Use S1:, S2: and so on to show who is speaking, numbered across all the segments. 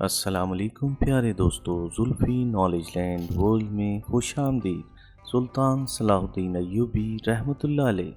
S1: السلام علیکم پیارے دوستو، زلفی نالج لینڈ ورلڈ میں خوش آمدید۔ سلطان صلاح الدین ایوبی رحمۃ اللہ علیہ،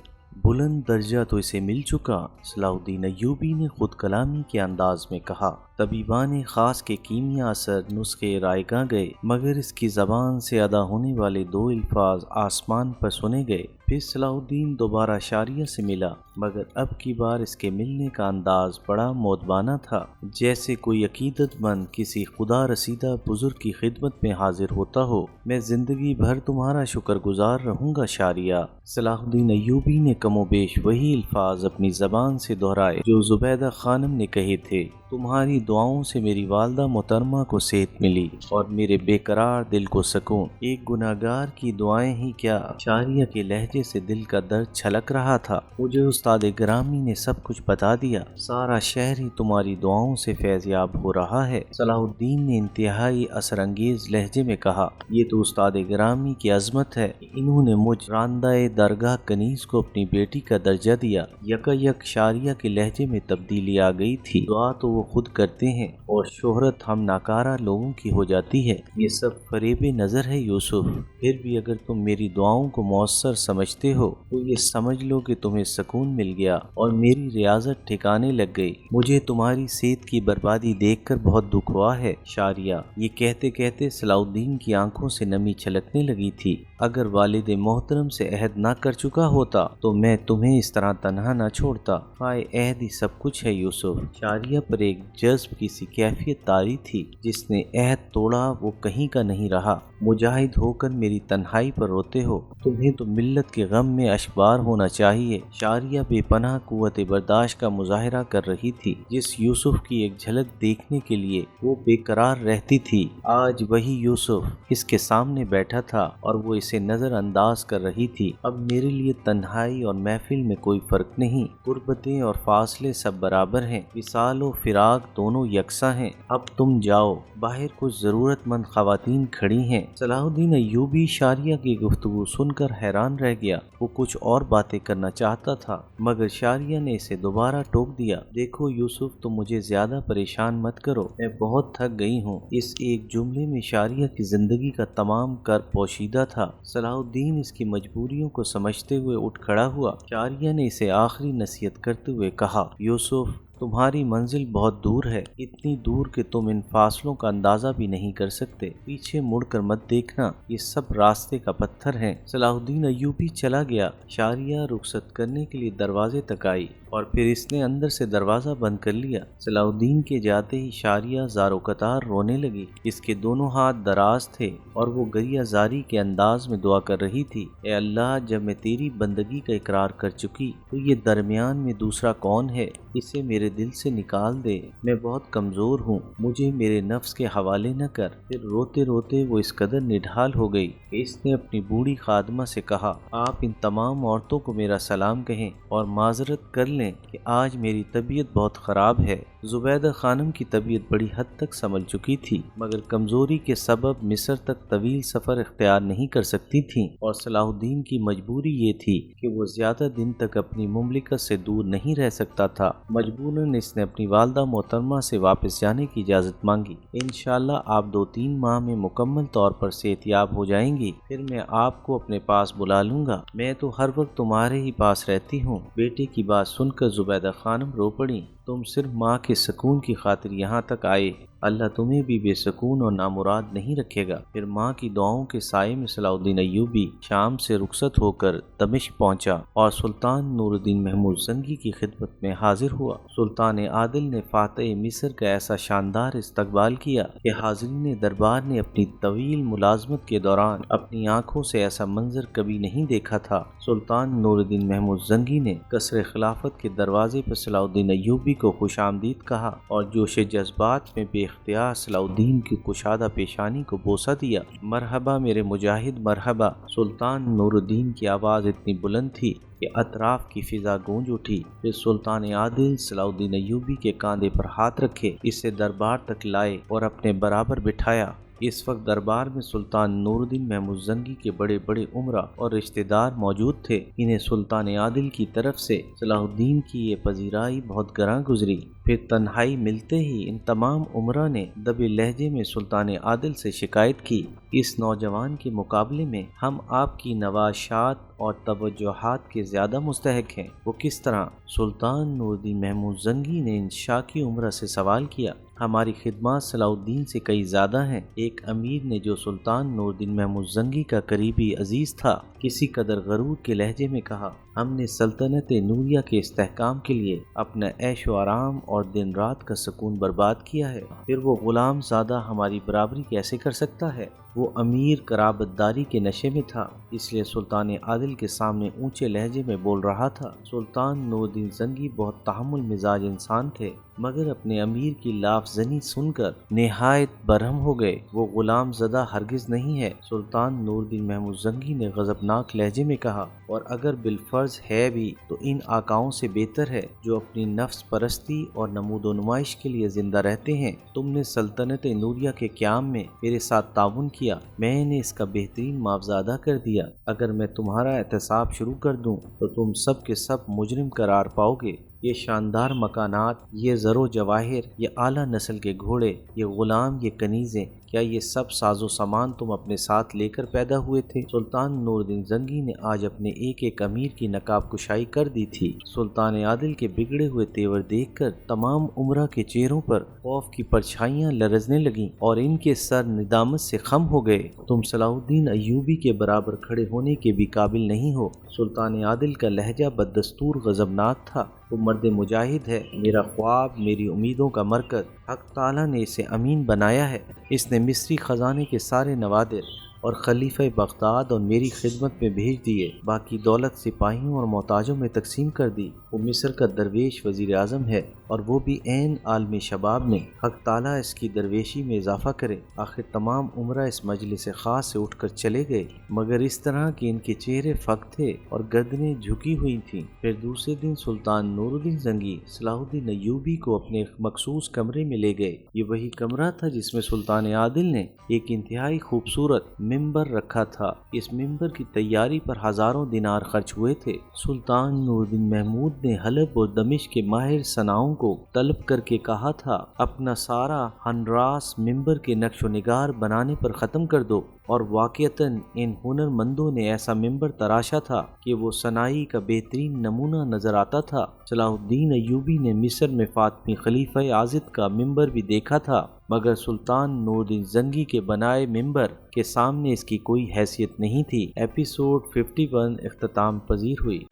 S1: بلند درجہ تو اسے مل چکا۔ صلاح الدین ایوبی نے خود کلامی کے انداز میں کہا، طبیبان خاص کے کیمیا اثر نسخے رائگاں گئے، مگر اس کی زبان سے ادا ہونے والے دو الفاظ آسمان پر سنے گئے۔ پھر صلاح الدین دوبارہ شاریہ سے ملا، مگر اب کی بار اس کے ملنے کا انداز بڑا مؤدبانہ تھا، جیسے کوئی عقیدت مند کسی خدا رسیدہ بزرگ کی خدمت میں حاضر ہوتا ہو۔ میں زندگی بھر تمہارا شکر گزار رہوں گا شاریہ۔ صلاح الدین ایوبی نے کم و بیش وہی الفاظ اپنی زبان سے دہرائے جو زبیدہ خانم نے کہے تھے۔ تمہاری دعاؤں سے میری والدہ محترمہ کو صحت ملی اور میرے بے قرار دل کو سکون۔ ایک گناہگار کی دعائیں ہی کیا، شاریہ کے لہجے سے دل کا درد چھلک رہا تھا۔ مجھے استاد گرامی نے سب کچھ بتا دیا، سارا شہر ہی تمہاری دعاؤں سے فیض یاب ہو رہا ہے۔ صلاح الدین نے انتہائی اثر انگیز لہجے میں کہا، یہ تو استاد گرامی کی عظمت ہے، انہوں نے مجھ راندہ درگاہ کنیز کو اپنی بیٹی کا درجہ دیا۔ یک شاریہ کے لہجے میں تبدیلی آ گئی تھی۔ دعا تو وہ خود کرتے ہیں اور شہرت ہم ناکارہ لوگوں کی ہو جاتی ہے۔ یہ سب فریب نظر ہے یوسف، پھر بھی اگر تم میری دعاؤں کو مؤثر سمجھتے ہو تو یہ سمجھ لو کہ تمہیں سکون مل گیا اور میری ریاضت ٹھکانے لگ گئی۔ مجھے تمہاری صحت کی بربادی دیکھ کر بہت دکھ ہوا ہے شاریہ۔ یہ کہتے کہتے صلاح الدین کی آنکھوں سے نمی چھلکنے لگی تھی۔ اگر والد محترم سے عہد نہ کر چکا ہوتا تو میں تمہیں اس طرح تنہا نہ چھوڑتا۔ ہائے عہد ہی سب کچھ ہے یوسف۔ شاریہ پر ایک جذب کی سی کیفیت طاری تھی، جس نے عہد توڑا وہ کہیں کا نہیں رہا۔ مجاہد ہو کر میری تنہائی پر روتے ہو، تمہیں تو ملت کے غم میں اشبار ہونا چاہیے۔ شاریہ بے پناہ قوت برداشت کا مظاہرہ کر رہی تھی، جس یوسف کی ایک جھلک دیکھنے کے لیے وہ بے قرار رہتی تھی۔ آج وہی یوسف اس کے سامنے بیٹھا تھا اور وہ اسے نظر انداز کر رہی تھی۔ اب میرے لیے تنہائی اور محفل میں کوئی فرق نہیں، غربتیں اور فاصلے سب برابر ہیں، وصال و فراق دونوں یکساں ہیں۔ اب تم جاؤ، باہر کچھ ضرورت مند خواتین کھڑی ہیں۔ صلاح الدین ایوبی شاریہ کی گفتگو سن کر حیران رہ گیا۔ وہ کچھ اور باتیں کرنا چاہتا تھا، مگر شاریہ نے اسے دوبارہ ٹوک دیا۔ دیکھو یوسف، تم مجھے زیادہ پریشان مت کرو، میں بہت تھک گئی ہوں۔ اس ایک جملے میں شاریہ کی زندگی کا تمام کر پوشیدہ تھا۔ صلاح الدین اس کی مجبوریوں کو سمجھتے ہوئے اٹھ کھڑا ہوا۔ شاریہ نے اسے آخری نصیحت کرتے ہوئے کہا، یوسف، تمہاری منزل بہت دور ہے، اتنی دور کہ تم ان فاصلوں کا اندازہ بھی نہیں کر سکتے۔ پیچھے مڑ کر مت دیکھنا، یہ سب راستے کا پتھر ہیں۔ صلاح الدین ایوبی چلا گیا۔ شاریہ رخصت کرنے کے لیے دروازے تک آئی اور پھر اس نے اندر سے دروازہ بند کر لیا۔ صلاح الدین کے جاتے ہی شاریہ زار و قطار رونے لگی۔ اس کے دونوں ہاتھ دراز تھے اور وہ گریہ زاری کے انداز میں دعا کر رہی تھی، اے اللہ، جب میں تیری بندگی کا اقرار کر چکی تو یہ درمیان میں دوسرا کون ہے؟ اسے میرے دل سے نکال دے، میں بہت کمزور ہوں، مجھے میرے نفس کے حوالے نہ کر۔ پھر روتے روتے وہ اس قدر نڈھال ہو گئی کہ اس نے اپنی بوڑھی خادمہ سے کہا، آپ ان تمام عورتوں کو میرا سلام کہیں اور معذرت کر لیں کہ آج میری طبیعت بہت خراب ہے۔ زبیدہ خانم کی طبیعت بڑی حد تک سنبھل چکی تھی، مگر کمزوری کے سبب مصر تک طویل سفر اختیار نہیں کر سکتی تھیں، اور صلاح الدین کی مجبوری یہ تھی کہ وہ زیادہ دن تک اپنی مملکت سے دور نہیں رہ سکتا تھا۔ مجبوراً اس نے اپنی والدہ محترمہ سے واپس جانے کی اجازت مانگی۔ انشاءاللہ آپ 2-3 ماہ میں مکمل طور پر صحت یاب ہو جائیں گی، پھر میں آپ کو اپنے پاس بلا لوں گا۔ میں تو ہر وقت تمہارے ہی پاس رہتی ہوں۔ بیٹے کی بات سن کر زبیدہ خانم رو پڑیں، تم صرف ماں کے سکون کی خاطر یہاں تک آئے، اللہ تمہیں بھی بے سکون اور نامراد نہیں رکھے گا۔ پھر ماں کی دعاؤں کے سائے میں صلاح الدین ایوبی شام سے رخصت ہو کر دمشق پہنچا اور سلطان نور الدین محمود زنگی کی خدمت میں حاضر ہوا۔ سلطان عادل نے فاتح مصر کا ایسا شاندار استقبال کیا کہ حاضرین دربار نے اپنی طویل ملازمت کے دوران اپنی آنکھوں سے ایسا منظر کبھی نہیں دیکھا تھا۔ سلطان نور الدین محمود زنگی نے قصر خلافت کے دروازے پر صلاح الدین ایوبی کو خوش آمدید کہا اور جوش جذبات میں بے اختیار صلاح الدین کی کشادہ پیشانی کو بوسہ دیا۔ مرحبا میرے مجاہد، مرحبا۔ سلطان نور الدین کی آواز اتنی بلند تھی کہ اطراف کی فضا گونج اٹھی۔ پھر سلطان عادل صلاح الدین ایوبی کے کاندھے پر ہاتھ رکھے، اسے دربار تک لائے اور اپنے برابر بٹھایا۔ اس وقت دربار میں سلطان نور الدین محمود زنگی کے بڑے بڑے امراء اور رشتہ دار موجود تھے۔ انہیں سلطان عادل کی طرف سے صلاح الدین کی یہ پذیرائی بہت گراں گزری۔ پھر تنہائی ملتے ہی ان تمام امراء نے دبے لہجے میں سلطان عادل سے شکایت کی، اس نوجوان کے مقابلے میں ہم آپ کی نواشات اور توجہات کے زیادہ مستحق ہیں۔ وہ کس طرح؟ سلطان نور الدین محمود زنگی نے ان شاکی امراء سے سوال کیا۔ ہماری خدمات صلاح الدین سے کئی زیادہ ہیں۔ ایک امیر نے جو سلطان نور الدین محمود زنگی کا قریبی عزیز تھا، کسی قدر غرور کے لہجے میں کہا، ہم نے سلطنت نوریہ کے استحکام کے لیے اپنا عیش و آرام اور دن رات کا سکون برباد کیا ہے، پھر وہ غلام زادہ ہماری برابری کیسے کر سکتا ہے؟ وہ امیر قرابت داری کے نشے میں تھا، اس لیے سلطان عادل کے سامنے اونچے لہجے میں بول رہا تھا۔ سلطان نور الدین زنگی بہت تحمل مزاج انسان تھے، مگر اپنے امیر کی لاف زنی سن کر نہایت برہم ہو گئے۔ وہ غلام زدہ ہرگز نہیں ہے، سلطان نور الدین محمود زنگی نے غضبناک لہجے میں کہا، اور اگر بالفرض ہے بھی تو ان آقاؤں سے بہتر ہے جو اپنی نفس پرستی اور نمود و نمائش کے لیے زندہ رہتے ہیں۔ تم نے سلطنت نوریہ کے قیام میں میرے ساتھ تعاون کیا، میں نے اس کا بہترین معاوضہ ادا کر دیا۔ اگر میں تمہارا احتساب شروع کر دوں تو تم سب کے سب مجرم قرار پاؤ گے۔ یہ شاندار مکانات، یہ زر و جواہر، یہ اعلیٰ نسل کے گھوڑے، یہ غلام، یہ کنیزیں، کیا یہ سب ساز و سامان تم اپنے ساتھ لے کر پیدا ہوئے تھے؟ سلطان نور الدین زنگی نے آج اپنے ایک ایک امیر کی نقاب کشائی کر دی تھی۔ سلطان عادل کے بگڑے ہوئے تیور دیکھ کر تمام امراء کے چہروں پر خوف کی پرچھائیاں لرزنے لگیں اور ان کے سر ندامت سے خم ہو گئے۔ تم صلاح الدین ایوبی کے برابر کھڑے ہونے کے بھی قابل نہیں ہو۔ سلطان عادل کا لہجہ بددستور غضبناک تھا۔ وہ مرد مجاہد ہے، میرا خواب، میری امیدوں کا مرکز۔ حق تعالیٰ نے اسے امین بنایا ہے۔ اس نے مصری خزانے کے سارے نوادر اور خلیفہ بغداد اور میری خدمت میں بھیج دیے، باقی دولت سپاہیوں اور محتاجوں میں تقسیم کر دی۔ وہ مصر کا درویش وزیر اعظم ہے، اور وہ بھی عین عالم شباب میں۔ حق تعالیٰ اس کی درویشی میں اضافہ کرے۔ آخر تمام امراء اس مجلس خاص سے اٹھ کر چلے گئے، مگر اس طرح کہ ان کے چہرے فک تھے اور گردنیں جھکی ہوئی تھیں۔ پھر دوسرے دن سلطان نور الدین زنگی صلاح الدین ایوبی کو اپنے مخصوص کمرے میں لے گئے۔ یہ وہی کمرہ تھا جس میں سلطان عادل نے ایک انتہائی خوبصورت ممبر رکھا تھا۔ اس ممبر کی تیاری پر ہزاروں دینار خرچ ہوئے تھے۔ سلطان نور الدین محمود نے حلب اور دمشق کے ماہر صناؤں کو طلب کر کے کہا تھا، اپنا سارا ہنراس ممبر کے نقش و نگار بنانے پر ختم کر دو، اور واقعتاً ان ہنر مندوں نے ایسا ممبر تراشا تھا کہ وہ صنائی کا بہترین نمونہ نظر آتا تھا۔ صلاح الدین ایوبی نے مصر میں فاطمی خلیفہ عازد کا ممبر بھی دیکھا تھا، مگر سلطان نور الدین زنگی کے بنائے ممبر کے سامنے اس کی کوئی حیثیت نہیں تھی۔ ایپیسوڈ 51 اختتام پذیر ہوئی۔